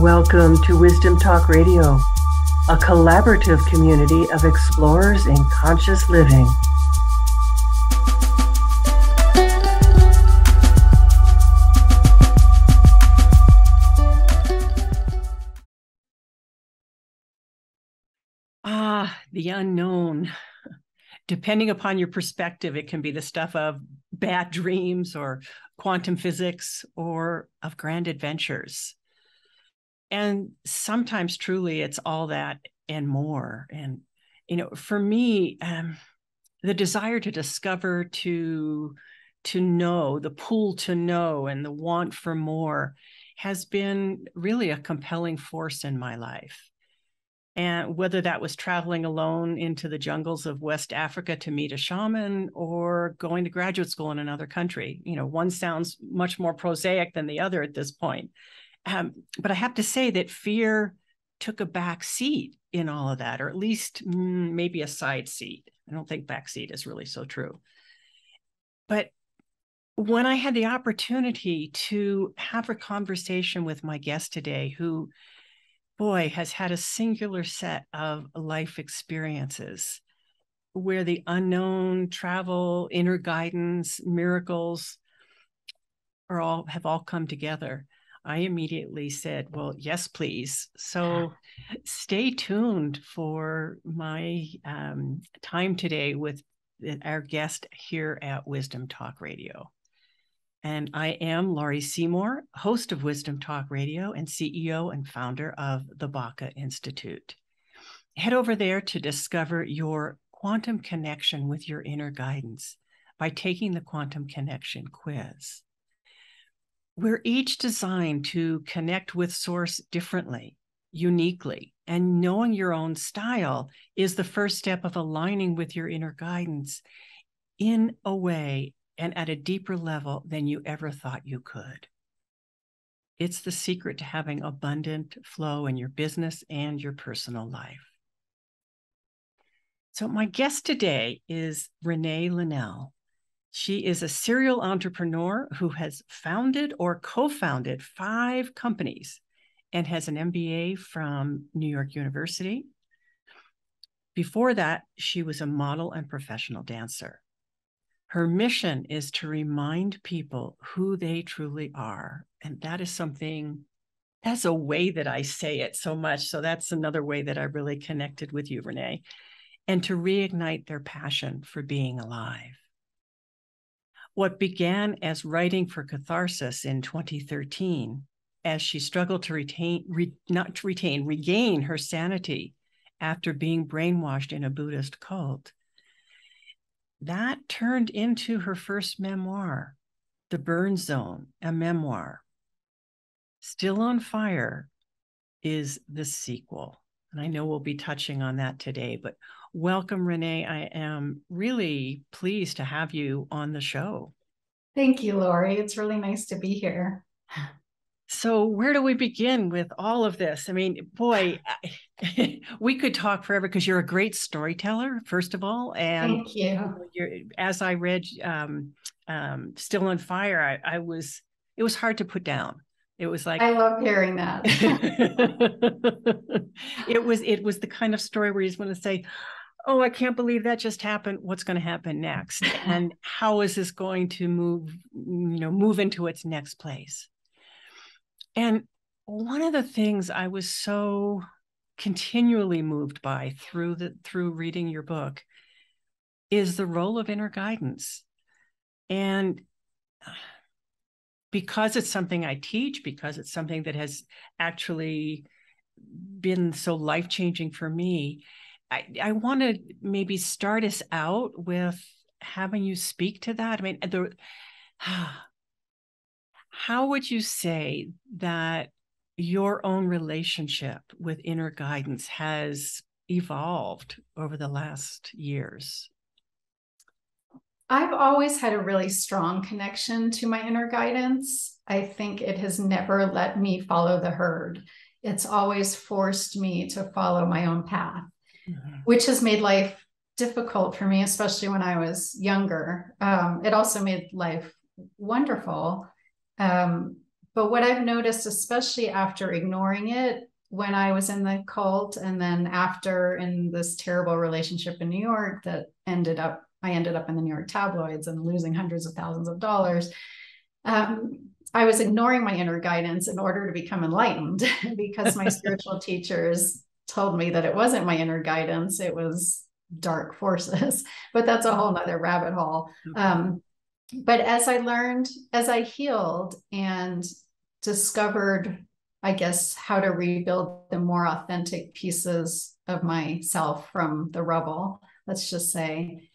Welcome to Wisdom Talk Radio, a collaborative community of explorers in conscious living. The unknown. Depending upon your perspective, it can be the stuff of bad dreams or quantum physics or of grand adventures. And sometimes truly it's all that and more. And, for me, the desire to discover, to know, the pull to know and the want for more has been really a compelling force in my life. And whether that was traveling alone into the jungles of West Africa to meet a shaman or going to graduate school in another country, one sounds much more prosaic than the other at this point. But I have to say that fear took a back seat in all of that, or at least maybe a side seat. I don't think back seat is really so true. But when I had the opportunity to have a conversation with my guest today, who, boy, has had a singular set of life experiences where the unknown, travel, inner guidance, miracles have all come together, I immediately said, well, yes, please. So stay tuned for my time today with our guest here at Wisdom Talk Radio. And I am Laurie Seymour, host of Wisdom Talk Radio and CEO and founder of the Baca Institute. Head over there to discover your quantum connection with your inner guidance by taking the Quantum Connection quiz. We're each designed to connect with Source differently, uniquely, and knowing your own style is the first step of aligning with your inner guidance in a way and at a deeper level than you ever thought you could. It's the secret to having abundant flow in your business and your personal life. So my guest today is Renee Linnell. She is a serial entrepreneur who has founded or co-founded 5 companies and has an MBA from New York University. Before that, she was a model and professional dancer. Her mission is to remind people who they truly are. And that is something, that's a way that I say it so much. So that's another way that I really connected with you, Renee, and to reignite their passion for being alive. What began as writing for catharsis in 2013, as she struggled to regain her sanity after being brainwashed in a Buddhist cult, that turned into her first memoir, The Burn Zone, a memoir. Still on Fire is the sequel. And I know we'll be touching on that today, but welcome, Renee. I am really pleased to have you on the show. Thank you, Laurie. It's really nice to be here. So where do we begin with all of this? I mean, boy, we could talk forever because you're a great storyteller, first of all. And thank you. As I read Still on Fire, it was hard to put down. It was like, I love hearing that. It was the kind of story where you just want to say, oh, I can't believe that just happened. What's going to happen next? And how is this going to move into its next place? And one of the things I was so continually moved by through reading your book is the role of inner guidance. And because it's something I teach, because it's something that has actually been so life-changing for me, I want to maybe start us out with having you speak to that. I mean, how would you say that your own relationship with inner guidance has evolved over the last years? I've always had a really strong connection to my inner guidance. I think it has never let me follow the herd. It's always forced me to follow my own path, which has made life difficult for me, especially when I was younger. It also made life wonderful. But what I've noticed, especially after ignoring it, when I was in the cult, and then after in this terrible relationship in New York that I ended up in the New York tabloids and losing hundreds of thousands of dollars. I was ignoring my inner guidance in order to become enlightened because my spiritual teachers told me that it wasn't my inner guidance, it was dark forces. But that's a whole nother rabbit hole. But as I learned, as I healed and discovered, I guess, how to rebuild the more authentic pieces of myself from the rubble, let's just say,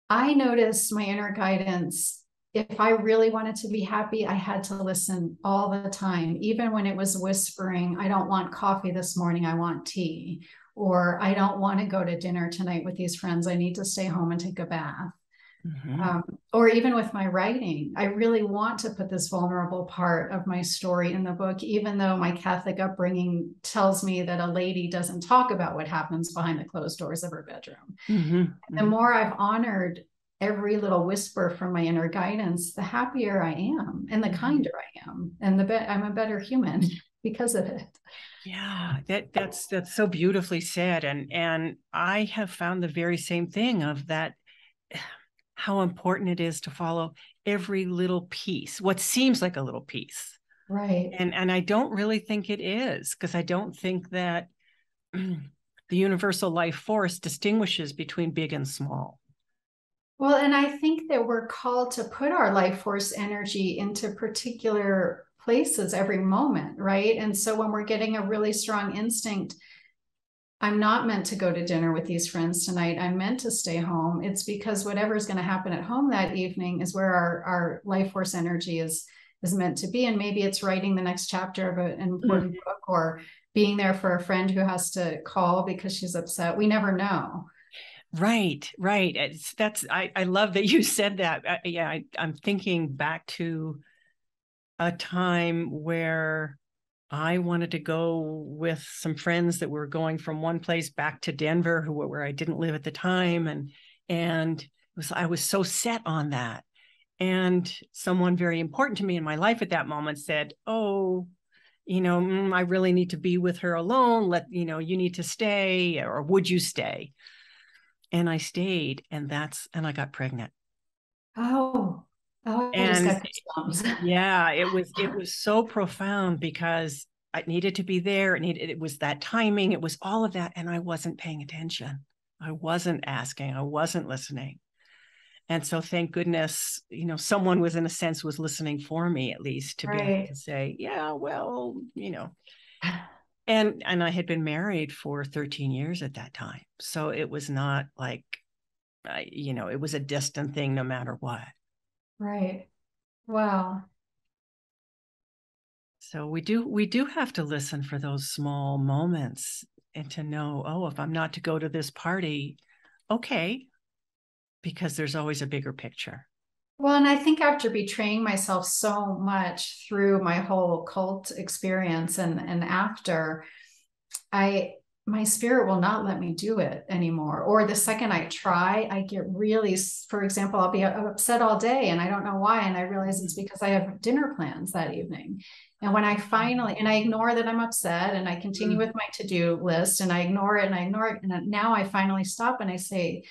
I noticed my inner guidance. If I really wanted to be happy, I had to listen all the time, even when it was whispering, I don't want coffee this morning, I want tea. Or I don't want to go to dinner tonight with these friends, I need to stay home and take a bath. Or even with my writing, I really want to put this vulnerable part of my story in the book, even though my Catholic upbringing tells me that a lady doesn't talk about what happens behind the closed doors of her bedroom. The more I've honored every little whisper from my inner guidance, the happier I am and the kinder I am. And I'm a better human because of it. Yeah, that's so beautifully said. And I have found the very same thing of that, how important it is to follow every little piece, what seems like a little piece. Right. And I don't really think it is, because I don't think that the universal life force distinguishes between big and small. Well, and I think that we're called to put our life force energy into particular places every moment, right? And so when we're getting a really strong instinct, I'm not meant to go to dinner with these friends tonight, I'm meant to stay home, it's because whatever's going to happen at home that evening is where our life force energy is meant to be. And maybe it's writing the next chapter of an important book, or being there for a friend who has to call because she's upset. We never know. Right. I love that you said that. I'm thinking back to a time where I wanted to go with some friends that were going from one place back to Denver, where I didn't live at the time, and I was so set on that. And someone very important to me in my life at that moment said, "Oh, I really need to be with her alone. You need to stay, or would you stay?" And I stayed, and I got pregnant. I just got goosebumps. Yeah, it was so profound because I needed to be there. It was that timing. It was all of that. And I wasn't paying attention. I wasn't asking. I wasn't listening. And so thank goodness, someone was, in a sense, was listening for me, at least, to be able to say, yeah, well, and I had been married for 13 years at that time. So it was not like, it was a distant thing no matter what. Right. Wow. So we do have to listen for those small moments and to know, oh, if I'm not to go to this party, okay, because there's always a bigger picture. Well, and I think after betraying myself so much through my whole cult experience and after, my spirit will not let me do it anymore. Or the second I try, I get really, for example, I'll be upset all day and I don't know why. And I realize it's because I have dinner plans that evening. And when I ignore that I'm upset, and I continue with my to-do list, and I ignore it and I ignore it. And now I finally stop and I say,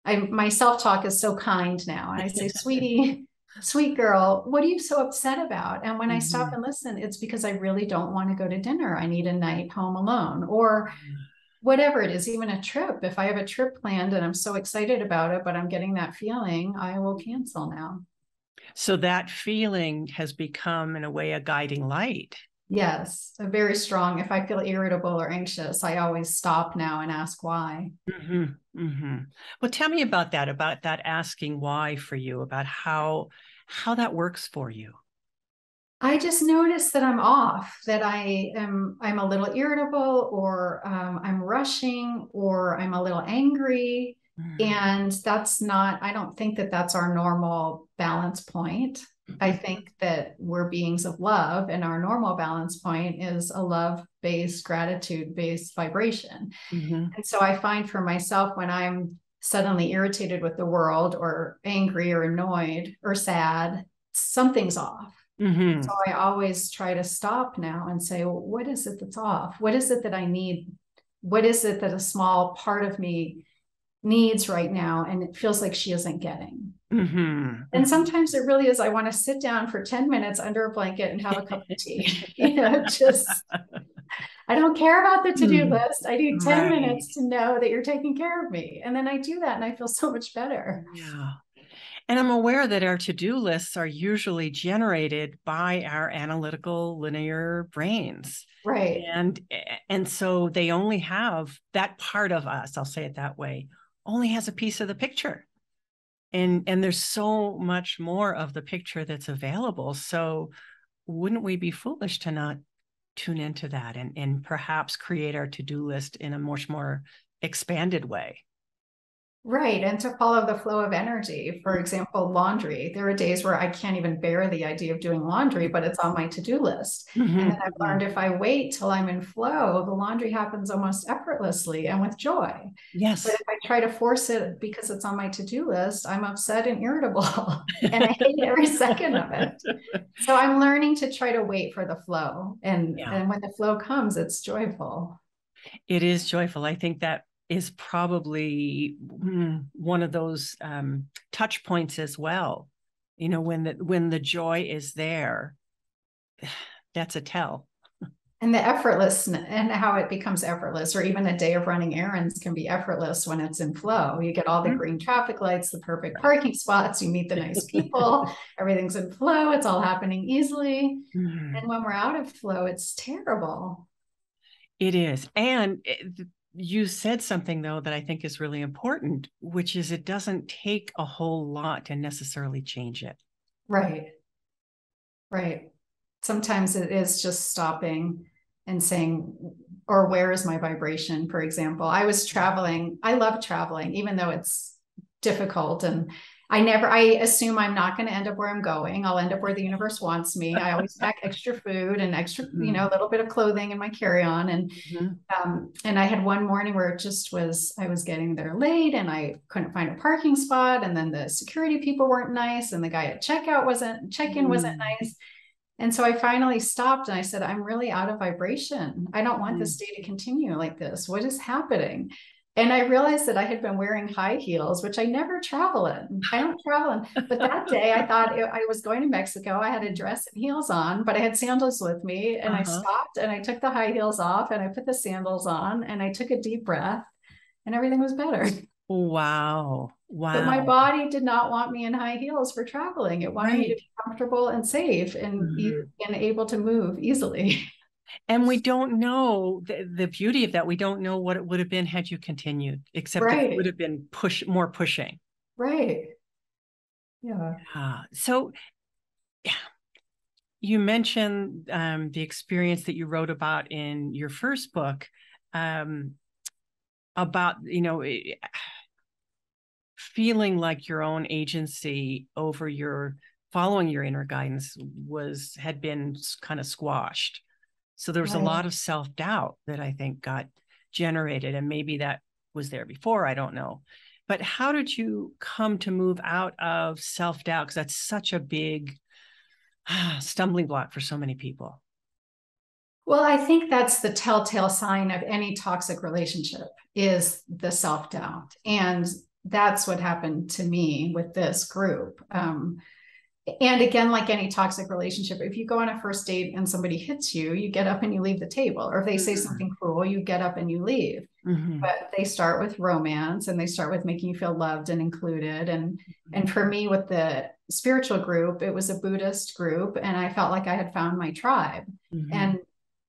my self-talk is so kind now. And I say, sweetie, sweet girl, what are you so upset about? And when I stop and listen, it's because I really don't want to go to dinner. I need a night home alone, or whatever it is, even a trip. If I have a trip planned and I'm so excited about it, but I'm getting that feeling, I will cancel now. So that feeling has become, in a way, a guiding light. Yes, a very strong. If I feel irritable or anxious, I always stop now and ask why. Well, tell me about that asking why for you, about how that works for you. I just noticed that I'm off, that I'm a little irritable, or I'm rushing, or I'm a little angry. And I don't think that that's our normal balance point. I think that we're beings of love, and our normal balance point is a love-based, gratitude-based vibration. And so I find for myself, when I'm suddenly irritated with the world, or angry, or annoyed, or sad, something's off. Mm-hmm. So I always try to stop now and say, well, what is it that's off? What is it that I need? What is it that a small part of me needs right now? And it feels like she isn't getting. Mm-hmm. And sometimes it really is, I want to sit down for 10 minutes under a blanket and have a cup of tea. Just, I don't care about the to-do list. I need 10 minutes to know that you're taking care of me. And then I do that and I feel so much better. Yeah. And I'm aware that our to-do lists are usually generated by our analytical linear brains. Right. And so they only have that part of us, I'll say it that way, only has a piece of the picture. And there's so much more of the picture that's available. So wouldn't we be foolish to not tune into that and perhaps create our to-do list in a much more expanded way? Right. And to follow the flow of energy. For example, laundry. There are days where I can't even bear the idea of doing laundry, but it's on my to-do list. Mm-hmm. And then I've learned if I wait till I'm in flow, the laundry happens almost effortlessly and with joy. Yes. But if I try to force it because it's on my to-do list, I'm upset and irritable and I hate every second of it. So I'm learning to try to wait for the flow. And when the flow comes, it's joyful. It is joyful. I think that is probably one of those touch points as well. When the joy is there, that's a tell. And the effortless and how it becomes effortless, or even a day of running errands can be effortless when it's in flow. You get all the green traffic lights, the perfect parking spots, you meet the nice people, everything's in flow, it's all happening easily. And when we're out of flow, it's terrible. It is. And you said something, though, that I think is really important, which is it doesn't take a whole lot to necessarily change it. Right. Right. Sometimes it is just stopping and saying, or where is my vibration? For example, I was traveling. I love traveling, even though it's difficult. And I assume I'm not going to end up where I'm going. I'll end up where the universe wants me. I always pack extra food and extra, a little bit of clothing in my carry-on. And I had one morning where it just was, I was getting there late and I couldn't find a parking spot. And then the security people weren't nice. And the guy at check-in wasn't nice. And so I finally stopped and I said, I'm really out of vibration. I don't want this day to continue like this. What is happening? And I realized that I had been wearing high heels, which I never travel in. I don't travel in. But that day I thought I was going to Mexico. I had a dress and heels on, but I had sandals with me. And I stopped and I took the high heels off and I put the sandals on and I took a deep breath and everything was better. Wow. But my body did not want me in high heels for traveling. It wanted me to be comfortable and safe and able to move easily. And we don't know the beauty of that. We don't know what it would have been had you continued, except it would have been more pushing. Right. Yeah. So you mentioned the experience that you wrote about in your first book about, feeling like your own agency over following your inner guidance had been kind of squashed. So there was a lot of self-doubt that I think got generated, and maybe that was there before, I don't know. But how did you come to move out of self-doubt? Because that's such a big stumbling block for so many people. Well, I think that's the telltale sign of any toxic relationship is the self-doubt. And that's what happened to me with this group. And again, like any toxic relationship, if you go on a first date and somebody hits you, you get up and you leave the table. Or if they say something cruel, you get up and you leave. But they start with romance and they start with making you feel loved and included. And for me, with the spiritual group, it was a Buddhist group, and I felt like I had found my tribe. And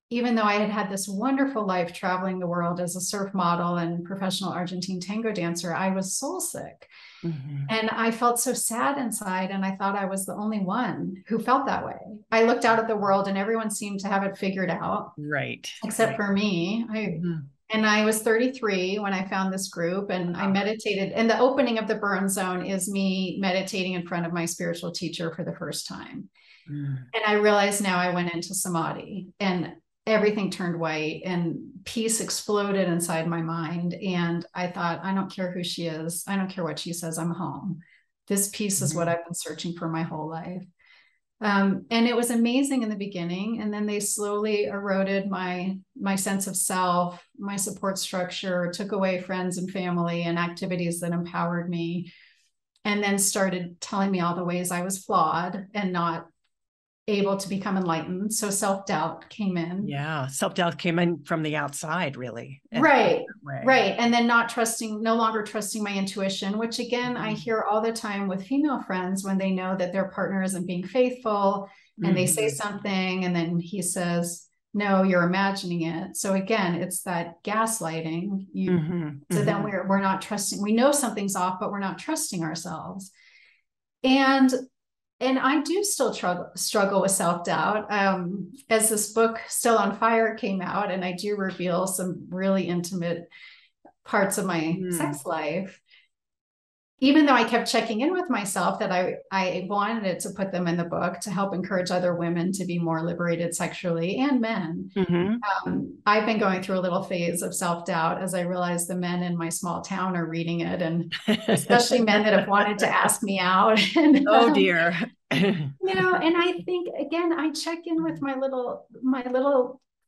even though I had had this wonderful life traveling the world as a surf model and professional Argentine tango dancer, I was soul sick. And I felt so sad inside. And I thought I was the only one who felt that way. I looked out at the world and everyone seemed to have it figured out. Right. Except for me. And I was 33 when I found this group, and I meditated. And the opening of the burn zone is me meditating in front of my spiritual teacher for the first time. And I realized now I went into samadhi and everything turned white and peace exploded inside my mind. And I thought, I don't care who she is. I don't care what she says. I'm home. This peace is what I've been searching for my whole life. And it was amazing in the beginning. And then they slowly eroded my sense of self, my support structure, took away friends and family and activities that empowered me, and then started telling me all the ways I was flawed and not able to become enlightened. So self-doubt came in. Yeah. Self-doubt came in from the outside, really. Right. And then no longer trusting my intuition, which again, I hear all the time with female friends when they know that their partner isn't being faithful and they say something and then he says, no, you're imagining it. So again, it's that gaslighting. So then we're not trusting. We know something's off, but we're not trusting ourselves. And I do still struggle with self-doubt. As this book, Still on Fire, came out, and I do reveal some really intimate parts of my sex life, even though I kept checking in with myself that I wanted to put them in the book to help encourage other women to be more liberated sexually, and men. I've been going through a little phase of self-doubt as I realize the men in my small town are reading it, and especially men that have wanted to ask me out. And, oh dear. And I think, again, I check in with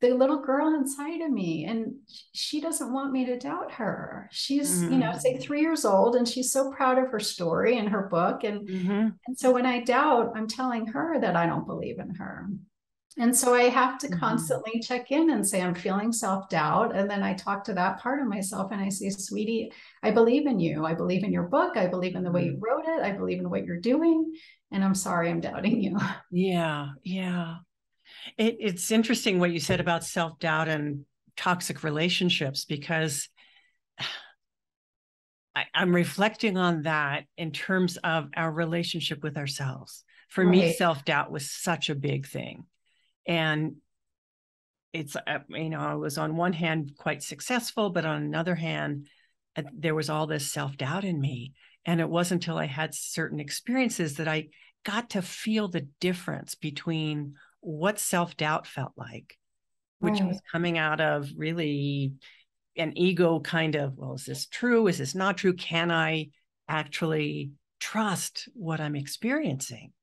the little girl inside of me, and she doesn't want me to doubt her. She's, say 3 years old, and she's so proud of her story and her book. And so when I doubt, I'm telling her that I don't believe in her. And so I have to constantly check in and say, I'm feeling self-doubt. And then I talk to that part of myself and I say, sweetie, I believe in you. I believe in your book. I believe in the way you wrote it. I believe in what you're doing. And I'm sorry I'm doubting you. Yeah. Yeah. It's interesting what you said about self-doubt and toxic relationships, because I'm reflecting on that in terms of our relationship with ourselves. For me, self-doubt was such a big thing. And it's, I was on one hand quite successful, but on another hand, there was all this self-doubt in me. And it wasn't until I had certain experiences that I got to feel the difference between what self-doubt felt like, which was coming out of really an ego kind of, well, is this true? Is this not true? Can I actually trust what I'm experiencing?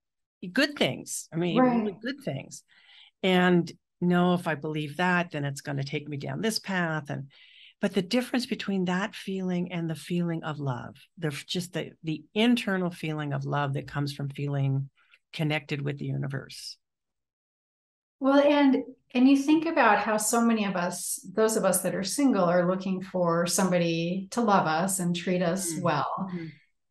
Good things. I mean, really good things. And no, if I believe that, then it's going to take me down this path. But the difference between that feeling and the feeling of love, just the internal feeling of love that comes from feeling connected with the universe. Well, and you think about how so many of us, those of us that are single, are looking for somebody to love us and treat us well.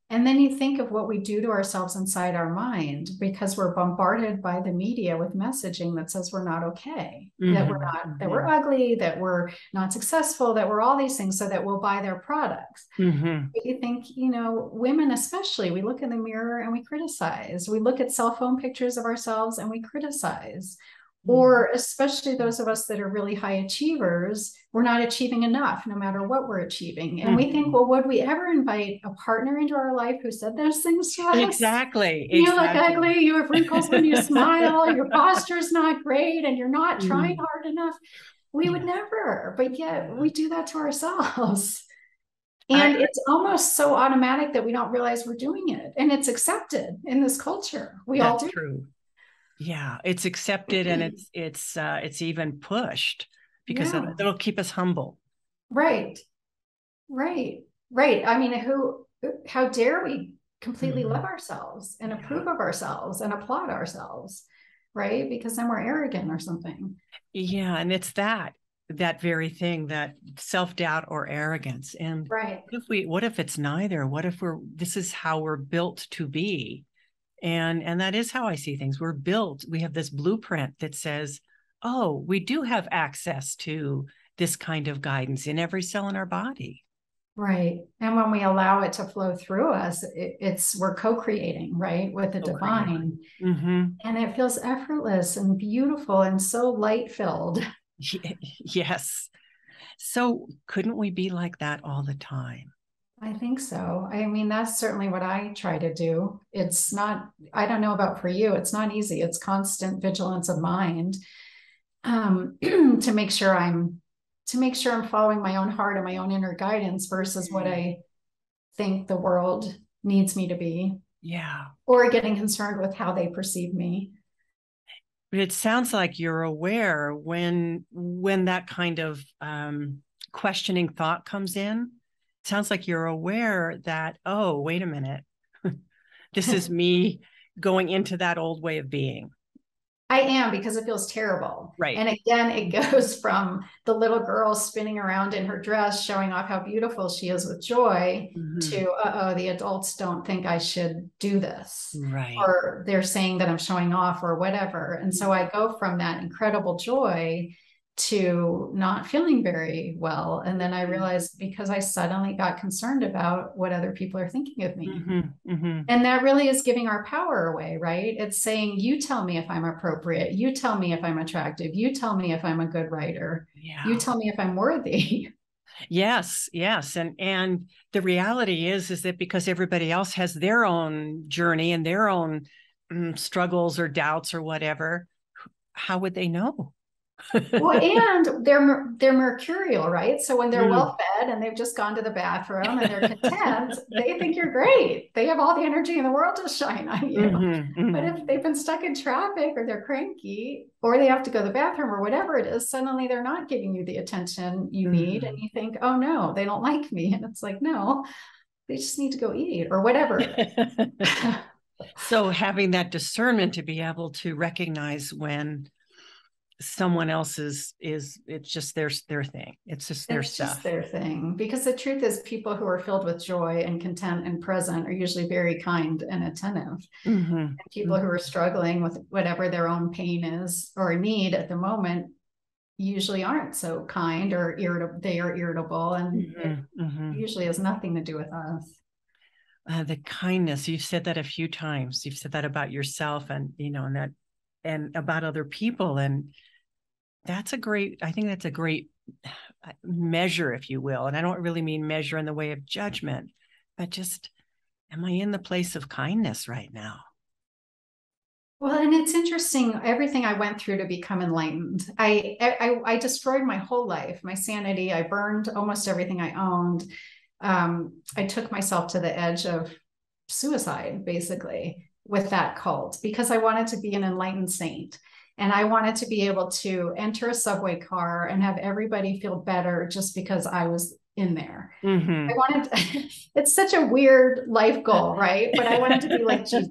And then you think of what we do to ourselves inside our mind, because we're bombarded by the media with messaging that says we're not okay, that we're not, that we're ugly, that we're not successful, that we're all these things, so that we'll buy their products. But you think, women especially, we look in the mirror and we criticize. We look at cell phone pictures of ourselves and we criticize. Or especially those of us that are really high achievers, we're not achieving enough, no matter what we're achieving. And we think, well, would we ever invite a partner into our life who said those things to us? Exactly. You look ugly, you have wrinkles when you smile, your posture's not great, and you're not trying hard enough. We would never, but yet we do that to ourselves. And it's almost so automatic that we don't realize we're doing it. And it's accepted in this culture. We all do. That's true. Yeah, it's accepted, and it's even pushed, because it'll keep us humble. Right. I mean, how dare we completely love ourselves and approve of ourselves and applaud ourselves, right? Because then we're arrogant or something. Yeah, and it's that very thing, that self-doubt or arrogance. And what if it's neither? What if this is how we're built to be? And that is how I see things. We're built, we have this blueprint that says, oh, we do have access to this kind of guidance in every cell in our body. Right. And when we allow it to flow through us, we're co-creating, right, with the divine. And it feels effortless and beautiful and so light-filled. Yes. So couldn't we be like that all the time? I think so. I mean, that's certainly what I try to do. It's not, I don't know about for you, it's not easy. It's constant vigilance of mind to make sure I'm following my own heart and my own inner guidance versus what I think the world needs me to be. Yeah. Or getting concerned with how they perceive me. But it sounds like you're aware when that kind of questioning thought comes in. It sounds like you're aware that, oh, wait a minute, this is me going into that old way of being. I am, because it feels terrible. Right. And again, it goes from the little girl spinning around in her dress, showing off how beautiful she is with joy, to, the adults don't think I should do this. Right. Or they're saying that I'm showing off or whatever. And so I go from that incredible joy to not feeling very well. And then I realized, because I suddenly got concerned about what other people are thinking of me. And that really is giving our power away, right? It's saying, you tell me if I'm appropriate. You tell me if I'm attractive. You tell me if I'm a good writer. Yeah. You tell me if I'm worthy. Yes. And the reality is that because everybody else has their own journey and their own struggles or doubts or whatever, how would they know? Well, and they're mercurial, right? So when they're well fed and they've just gone to the bathroom and they're content, they think you're great. They have all the energy in the world to shine on you. But if they've been stuck in traffic, or they're cranky, or they have to go to the bathroom, or whatever it is, suddenly they're not giving you the attention you need. And you think, oh no, they don't like me. And it's like, no, they just need to go eat or whatever. So having that discernment to be able to recognize when someone else's it's just their thing. It's just their stuff. Just their thing. Because the truth is, people who are filled with joy and content and present are usually very kind and attentive. And people who are struggling with whatever their own pain is or need at the moment usually aren't so kind, or irritable. They are irritable, and it usually has nothing to do with us. The kindness, you've said that a few times. You've said that about yourself, and and about other people, and I think that's a great measure, if you will. And I don't really mean measure in the way of judgment, but just, am I in the place of kindness right now? Well, and it's interesting, everything I went through to become enlightened. I destroyed my whole life, my sanity. I burned almost everything I owned. I took myself to the edge of suicide, basically, with that cult, because I wanted to be an enlightened saint. And I wanted to be able to enter a subway car and have everybody feel better just because I was in there. I wanted to, it's such a weird life goal, right? But I wanted to be like Jesus.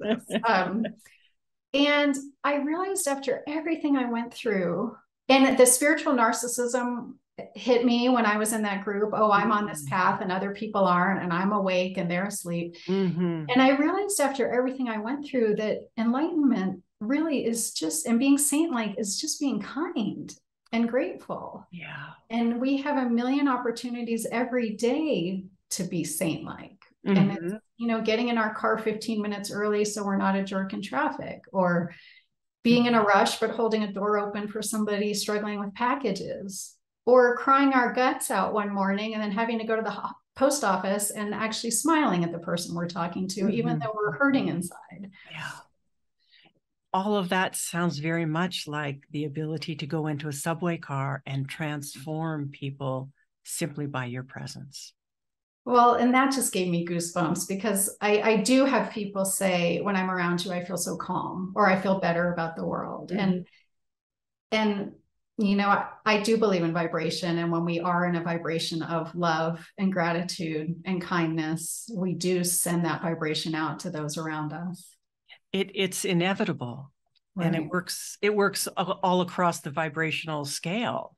And I realized, after everything I went through, and the spiritual narcissism hit me when I was in that group. Oh, I'm on this path and other people aren't, and I'm awake and they're asleep. And I realized, after everything I went through, that enlightenment really is just, and being saint-like is just being kind and grateful. Yeah. And we have a million opportunities every day to be saint-like. And it's, getting in our car 15 minutes early so we're not a jerk in traffic, or being in a rush but holding a door open for somebody struggling with packages, or crying our guts out one morning and then having to go to the post office and actually smiling at the person we're talking to, even though we're hurting inside. Yeah. All of that sounds very much like the ability to go into a subway car and transform people simply by your presence. Well, and that just gave me goosebumps, because I do have people say, when I'm around you, I feel so calm, or I feel better about the world. And I do believe in vibration. And when we are in a vibration of love and gratitude and kindness, we do send that vibration out to those around us. It's inevitable. Right. And it works all across the vibrational scale.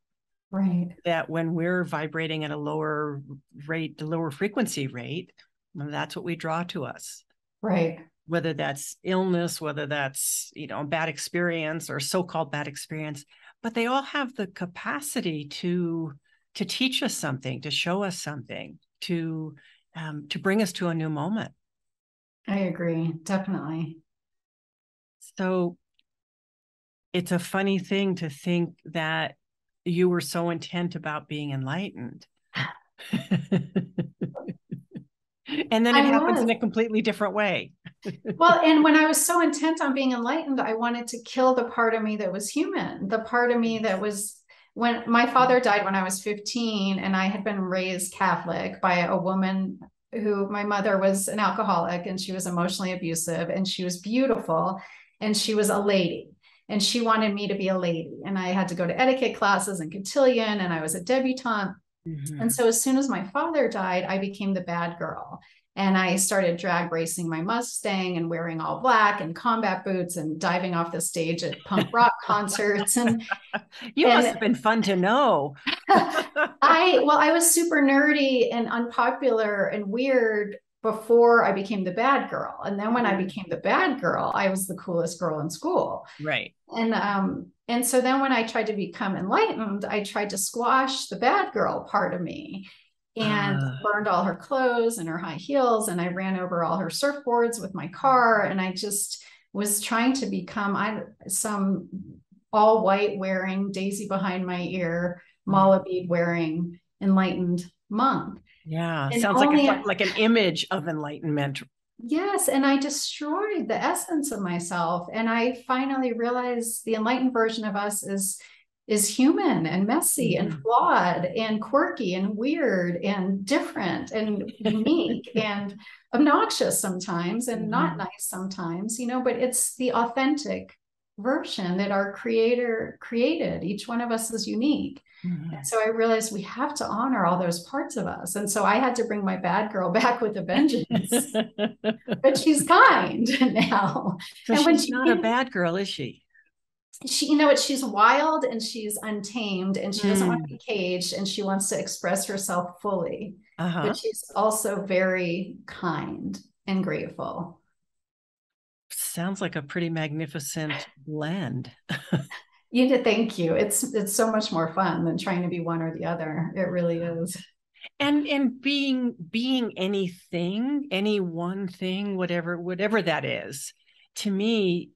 Right. That when we're vibrating at a lower rate, the lower frequency rate, that's what we draw to us. Right. Whether that's illness, whether that's, a bad experience or so-called bad experience, but they all have the capacity to teach us something, to show us something, to bring us to a new moment. I agree, definitely. So it's a funny thing to think that you were so intent about being enlightened. And then it happens in a completely different way. Well, and when I was so intent on being enlightened, I wanted to kill the part of me that was human, the part of me that was, when my father died when I was 15, and I had been raised Catholic by a woman who, my mother was an alcoholic, and she was emotionally abusive, and she was beautiful, and she was a lady. and she wanted me to be a lady, and I had to go to etiquette classes and cotillion, and I was a debutante. And so as soon as my father died, I became the bad girl. And I started drag racing my Mustang and wearing all black and combat boots and diving off the stage at punk rock concerts. And you must have been fun to know. I was super nerdy and unpopular and weird before I became the bad girl. And then when I became the bad girl, I was the coolest girl in school. Right. And so then when I tried to become enlightened, I tried to squash the bad girl part of me, and burned all her clothes and her high heels. And I ran over all her surfboards with my car. And I just was trying to become some all white wearing, daisy behind my ear, mala bead wearing enlightened monk. Yeah. And sounds like an image of enlightenment. Yes. And I destroyed the essence of myself. And I finally realized the enlightened version of us is human and messy and flawed and quirky and weird and different and unique and obnoxious sometimes and not nice sometimes, but it's the authentic version that our creator created. Each one of us is unique. And so I realized we have to honor all those parts of us. And so I had to bring my bad girl back with a vengeance, but she's kind now. So and she's not a bad girl, is she? She's wild and she's untamed and she doesn't want to be caged and she wants to express herself fully, but she's also very kind and grateful. Sounds like a pretty magnificent blend. Thank you. It's so much more fun than trying to be one or the other. It really is. And being anything, any one thing, whatever that is, to me,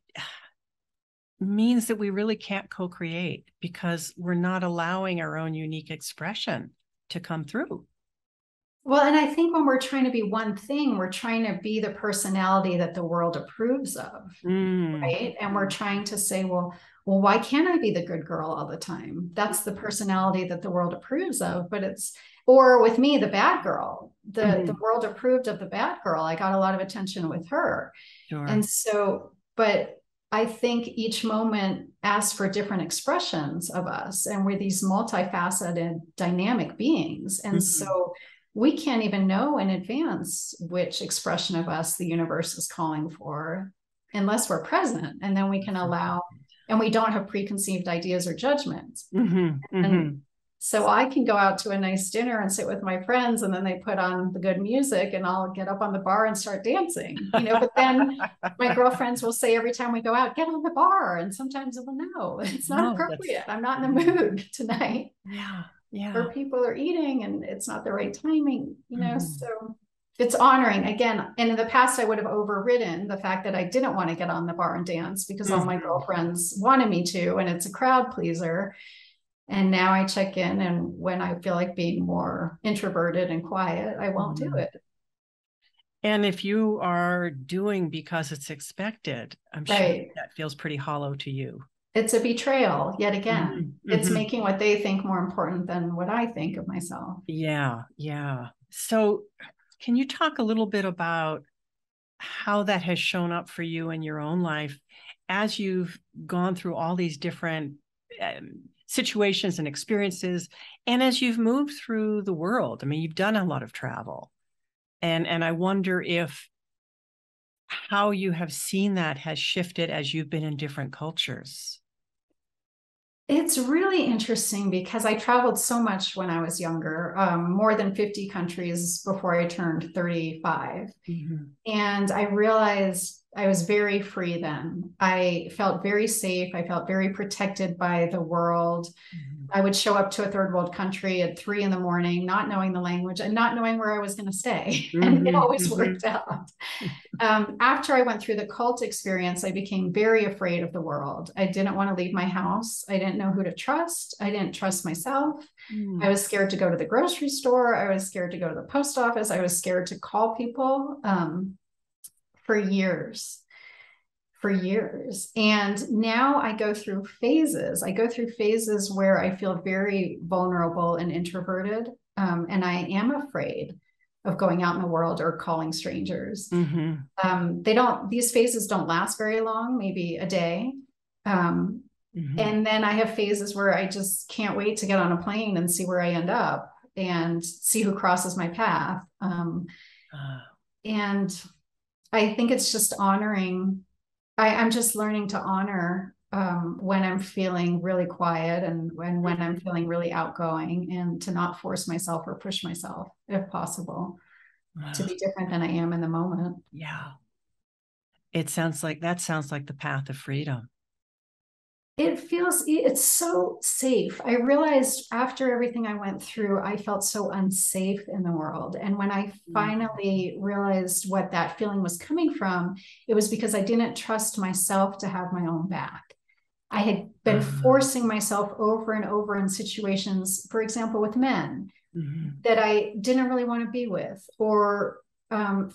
means that we really can't co-create because we're not allowing our own unique expression to come through. Well, and I think when we're trying to be one thing, we're trying to be the personality that the world approves of, right? And we're trying to say, well, why can't I be the good girl all the time? That's the personality that the world approves of, or with me, the bad girl, the world approved of the bad girl. I got a lot of attention with her. Sure. And so, but I think each moment asks for different expressions of us, and we're these multifaceted, dynamic beings. And so we can't even know in advance which expression of us the universe is calling for unless we're present. And then we can allow, and we don't have preconceived ideas or judgments. And so I can go out to a nice dinner and sit with my friends, and then they put on the good music and I'll get up on the bar and start dancing, but then my girlfriends will say every time we go out, get on the bar. And sometimes it will, no, it's not appropriate. I'm not in the mood tonight. Yeah. Or people are eating and it's not the right timing, so it's honoring again. And in the past, I would have overridden the fact that I didn't want to get on the bar and dance because all my girlfriends wanted me to, and it's a crowd pleaser. And now I check in, and when I feel like being more introverted and quiet, I won't do it. And if you are doing because it's expected, I'm sure that feels pretty hollow to you. It's a betrayal yet again. It's making what they think more important than what I think of myself. Yeah. So can you talk a little bit about how that has shown up for you in your own life as you've gone through all these different situations and experiences, and as you've moved through the world? I mean, you've done a lot of travel, and I wonder if how you have seen that has shifted as you've been in different cultures. It's really interesting because I traveled so much when I was younger, more than 50 countries before I turned 35. And I realized I was very free then. I felt very safe. I felt very protected by the world. I would show up to a third world country at 3 a.m, not knowing the language and not knowing where I was going to stay. And it always worked out. After I went through the cult experience, I became very afraid of the world. I didn't want to leave my house. I didn't know who to trust. I didn't trust myself. I was scared to go to the grocery store. I was scared to go to the post office. I was scared to call people for years. And now I go through phases. Where I feel very vulnerable and introverted. And I am afraid of going out in the world or calling strangers. These phases don't last very long, maybe a day. And then I have phases where I just can't wait to get on a plane and see where I end up and see who crosses my path. And I think it's just honoring. I'm just learning to honor when I'm feeling really quiet and when I'm feeling really outgoing, and to not force myself or push myself, if possible, to be different than I am in the moment. Yeah. It sounds like the path of freedom. It's so safe. I realized after everything I went through, I felt so unsafe in the world. And when I finally realized what that feeling was coming from, it was because I didn't trust myself to have my own back. I had been forcing myself over and over in situations, for example, with men that I didn't really want to be with, or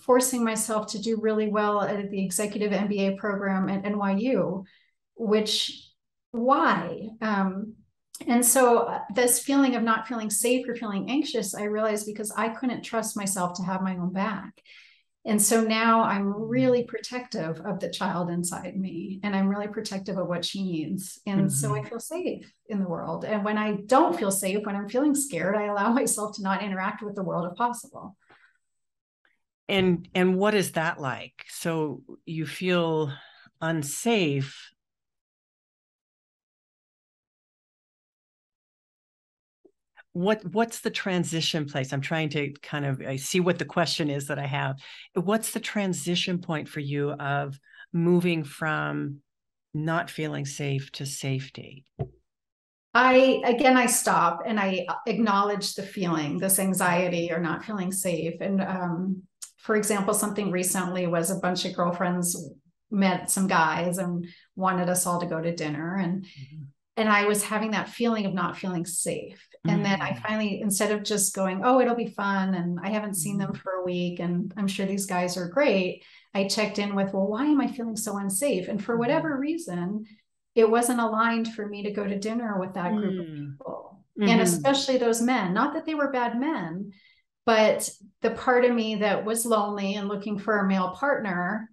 forcing myself to do really well at the executive MBA program at NYU, why? And so this feeling of not feeling safe or feeling anxious, I realized because I couldn't trust myself to have my own back. And so now I'm really protective of the child inside me, and I'm really protective of what she needs. And so I feel safe in the world. And when I don't feel safe, when I'm feeling scared, I allow myself to not interact with the world if possible. And what is that like? So you feel unsafe. What's the transition place? I'm trying to I see what the question is that I have. What's the transition point for you of moving from not feeling safe to safety? I stop and I acknowledge the feeling, this anxiety or not feeling safe. And for example, something recently was a bunch of girlfriends met some guys and wanted us all to go to dinner. And I was having that feeling of not feeling safe. And then I finally, instead of just going, oh, it'll be fun, and I haven't seen them for a week, and I'm sure these guys are great, I checked in with, well, why am I feeling so unsafe? And for whatever reason, it wasn't aligned for me to go to dinner with that group of people. And especially those men, not that they were bad men, but the part of me that was lonely and looking for a male partner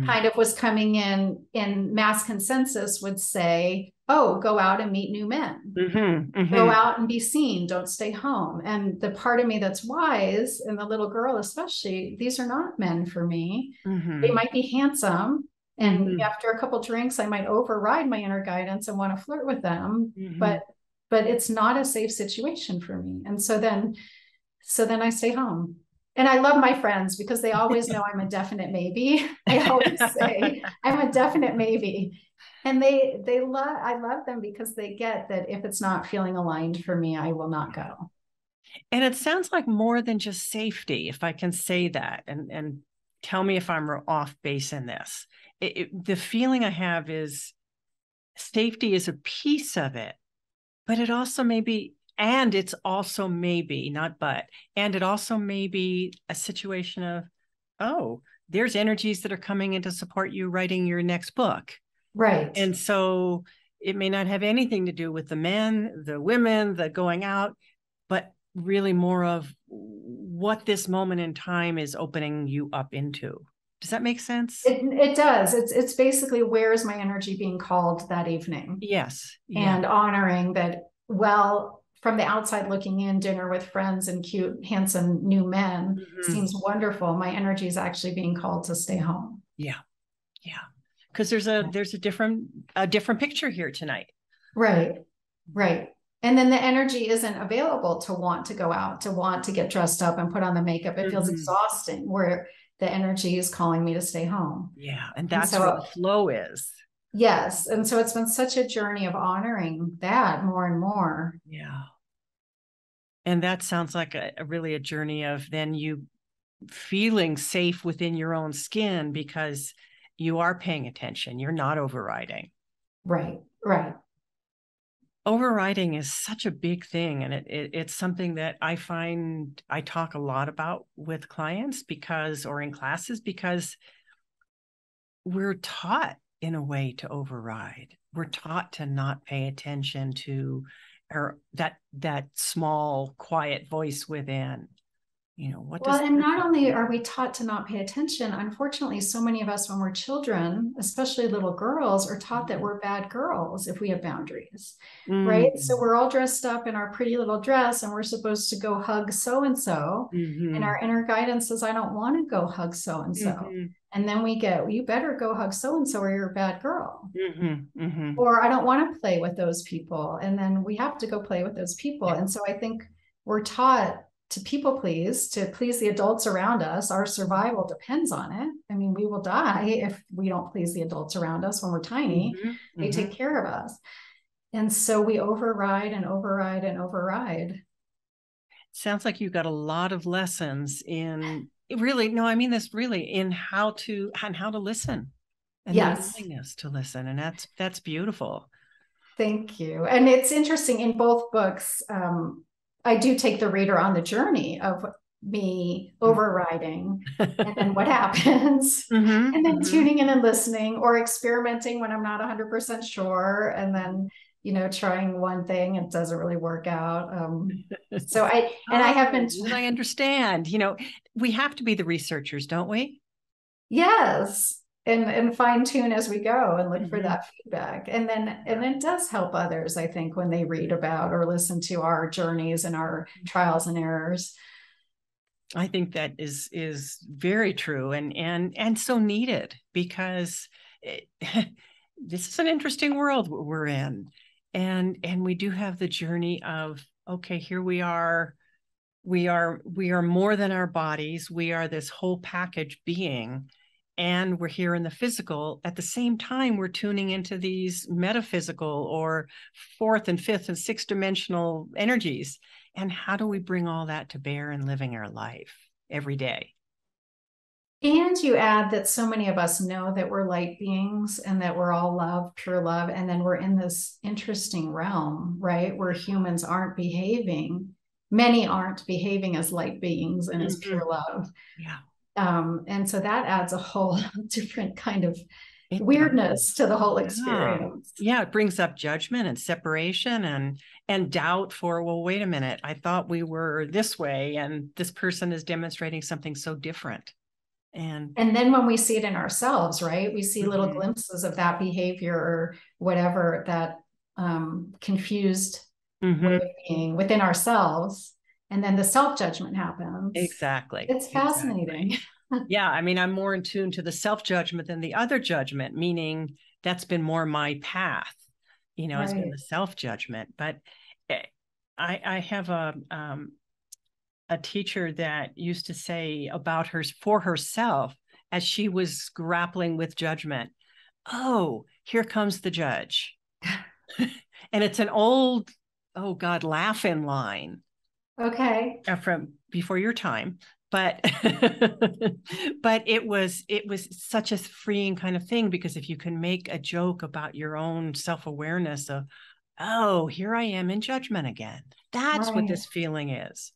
kind of was coming in mass consensus would say, oh, go out and meet new men, go out and be seen, don't stay home. And the part of me that's wise, and the little girl especially, these are not men for me. They might be handsome, and after a couple drinks I might override my inner guidance and want to flirt with them, but it's not a safe situation for me. And so then I stay home. And I love my friends because they always know I'm a definite maybe. I always say I'm a definite maybe. And I love them because they get that if it's not feeling aligned for me, I will not go. And it sounds like more than just safety, if I can say that, and tell me if I'm off base in this. The feeling I have is safety is a piece of it, but it also may be, and it's also maybe, not but, and it also may be a situation of, oh, there's energies that are coming in to support you writing your next book. Right. And so it may not have anything to do with the men, the women, the going out, but really more of what this moment in time is opening you up into. Does that make sense? It does. It's basically, where is my energy being called that evening? Yes. And honoring that, well, from the outside looking in, dinner with friends and cute, handsome new men seems wonderful. My energy is actually being called to stay home. Yeah. Yeah. Because there's a different picture here tonight. Right. And then the energy isn't available to want to go out, to want to get dressed up and put on the makeup. It feels exhausting, where the energy is calling me to stay home. Yeah. And that's where the flow is. Yes. And so it's been such a journey of honoring that more and more. Yeah. And that sounds like really a journey of then you feeling safe within your own skin because you are paying attention. You're not overriding. Right. Overriding is such a big thing. And it's something that I find I talk a lot about with clients or in classes, because we're taught in a way to override. We're taught to not pay attention to that small, quiet voice within. What Well, does and not only are we taught to not pay attention, unfortunately, so many of us when we're children, especially little girls, are taught that we're bad girls if we have boundaries, right? So we're all dressed up in our pretty little dress and we're supposed to go hug so-and-so. And our inner guidance says, I don't want to go hug so-and-so. And then we get, well, you better go hug so-and-so or you're a bad girl. Or I don't want to play with those people. And then we have to go play with those people. And so I think we're taught to people please, to please the adults around us. Our survival depends on it. I mean, we will die if we don't please the adults around us when we're tiny. They take care of us. And so we override and override and override. Sounds like you got a lot of lessons in really, no, I mean this really, in how to listen and the willingness to listen. And that's beautiful. Thank you. And it's interesting in both books, I do take the reader on the journey of me overriding and then what happens and then tuning in and listening or experimenting when I'm not 100% sure. And then, trying one thing, it doesn't really work out. I understand, we have to be the researchers, don't we? Yes. And fine tune as we go and look for that feedback. And it does help others, I think, when they read about or listen to our journeys and our trials and errors. I think that is very true and so needed, because this is an interesting world we're in. And we do have the journey of, okay, here we are more than our bodies. We are this whole package being. And we're here in the physical. At the same time, we're tuning into these metaphysical or fourth and fifth and sixth dimensional energies. And how do we bring all that to bear in living our life every day? And you add that so many of us know that we're light beings and that we're all love, pure love. And then we're in this interesting realm, right? Where humans aren't behaving. Many aren't behaving as light beings and as pure love. Yeah. And so that adds a whole different kind of weirdness to the whole experience. Yeah, it brings up judgment and separation and doubt for, well, wait a minute, I thought we were this way and this person is demonstrating something so different. And then when we see it in ourselves, right, we see little glimpses of that behavior or whatever, that confused way of being within ourselves. And then the self-judgment happens. Exactly. It's fascinating. Yeah. I mean, I'm more in tune to the self-judgment than the other judgment, meaning that's been more my path, has been the self-judgment. But I have a teacher that used to say about for herself, as she was grappling with judgment, oh, here comes the judge. And it's an old, oh God, laugh-in line. Okay. From before your time, but but it was such a freeing kind of thing, because if you can make a joke about your own self-awareness of, oh, here I am in judgment again, that's what this feeling is.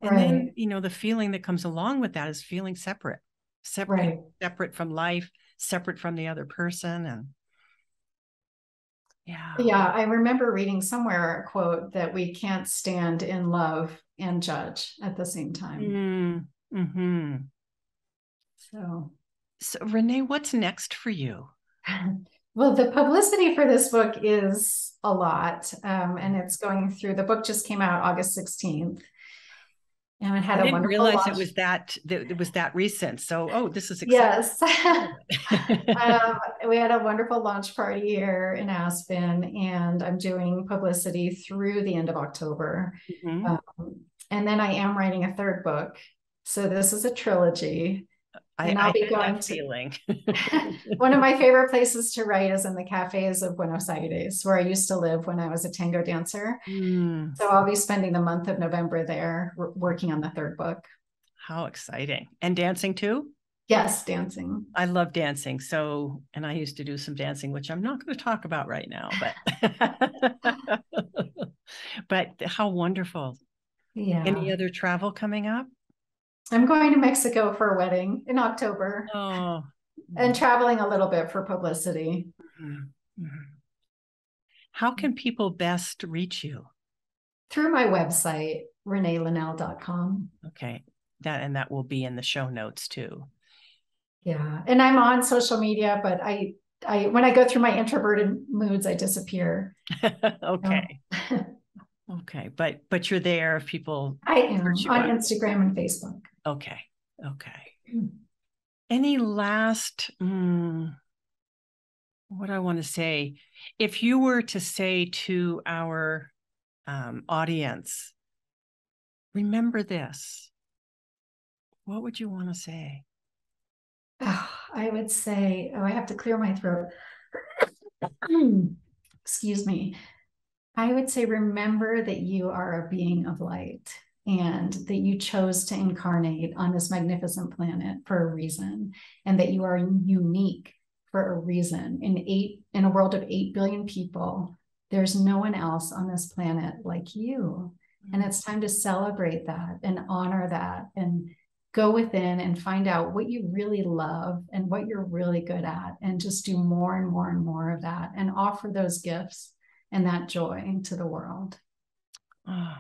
And then, the feeling that comes along with that is feeling separate from life, separate from the other person. And yeah, I remember reading somewhere a quote that we can't stand in love and judge at the same time. So Renee, what's next for you? Well, the publicity for this book is a lot, and it's going through. The book just came out August 16th. And it had I didn't realize it was that recent. So, this is exciting. Yes. We had a wonderful launch party here in Aspen, and I'm doing publicity through the end of October. And then I am writing a third book. So this is a trilogy. And I'll be going to one of my favorite places to write is in the cafes of Buenos Aires, where I used to live when I was a tango dancer. So I'll be spending the month of November there working on the third book. How exciting. And dancing too? Yes, dancing. I love dancing. And I used to do some dancing, which I'm not going to talk about right now, but but how wonderful. Yeah. Any other travel coming up? I'm going to Mexico for a wedding in October. And traveling a little bit for publicity. How can people best reach you? Through my website, reneelinnell.com. Okay. that will be in the show notes too. Yeah. And I'm on social media, but I when I go through my introverted moods, I disappear. Okay. Okay. But you're there if people. I am on Instagram and Facebook. Okay. Any last, what I want to say, if you were to say to our audience, remember this, what would you want to say? Oh, I would say, I have to clear my throat. Excuse me. I would say, remember that you are a being of light and that you chose to incarnate on this magnificent planet for a reason, and that you are unique for a reason. In a world of 8 billion people, there's no one else on this planet like you. And it's time to celebrate that and honor that and go within and find out what you really love and what you're really good at, and just do more and more and more of that, and offer those gifts and that joy to the world. Oh.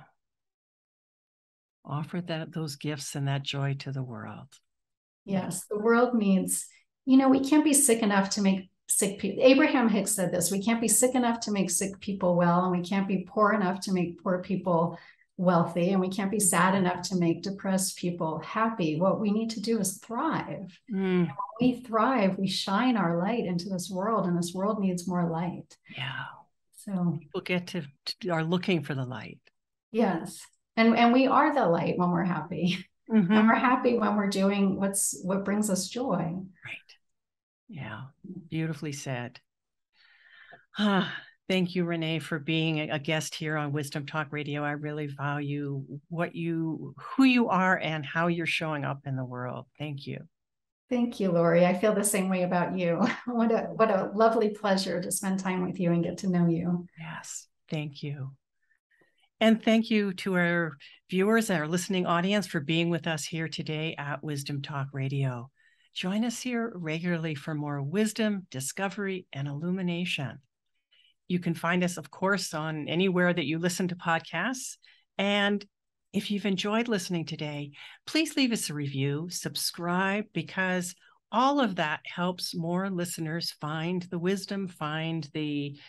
Offer those gifts and that joy to the world. Yes, the world needs, we can't be sick enough to make sick people. Abraham Hicks said this: we can't be sick enough to make sick people well, and we can't be poor enough to make poor people wealthy, and we can't be sad enough to make depressed people happy. What we need to do is thrive. And when we thrive, we shine our light into this world, and this world needs more light. Yeah. So people are looking for the light. Yes. And we are the light when we're happy. And we're happy when we're doing what brings us joy. Right. Yeah. Beautifully said. Thank you, Renee, for being a guest here on Wisdom Talk Radio. I really value who you are and how you're showing up in the world. Thank you. Thank you, Laurie. I feel the same way about you. What a lovely pleasure to spend time with you and get to know you. Yes. Thank you. And thank you to our viewers and our listening audience for being with us here today at Wisdom Talk Radio. Join us here regularly for more wisdom, discovery, and illumination. You can find us, of course, on anywhere that you listen to podcasts. And if you've enjoyed listening today, please leave us a review, subscribe, because all of that helps more listeners find the wisdom, find the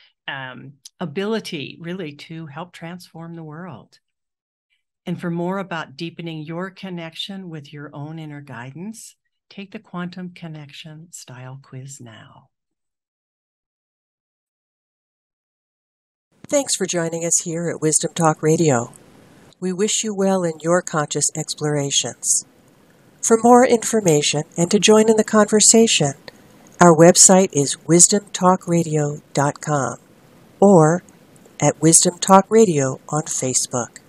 ability really to help transform the world. And for more about deepening your connection with your own inner guidance, take the Quantum Connection Style Quiz now. Thanks for joining us here at Wisdom Talk Radio. We wish you well in your conscious explorations. For more information and to join in the conversation, our website is wisdomtalkradio.com or at Wisdom Talk Radio on Facebook.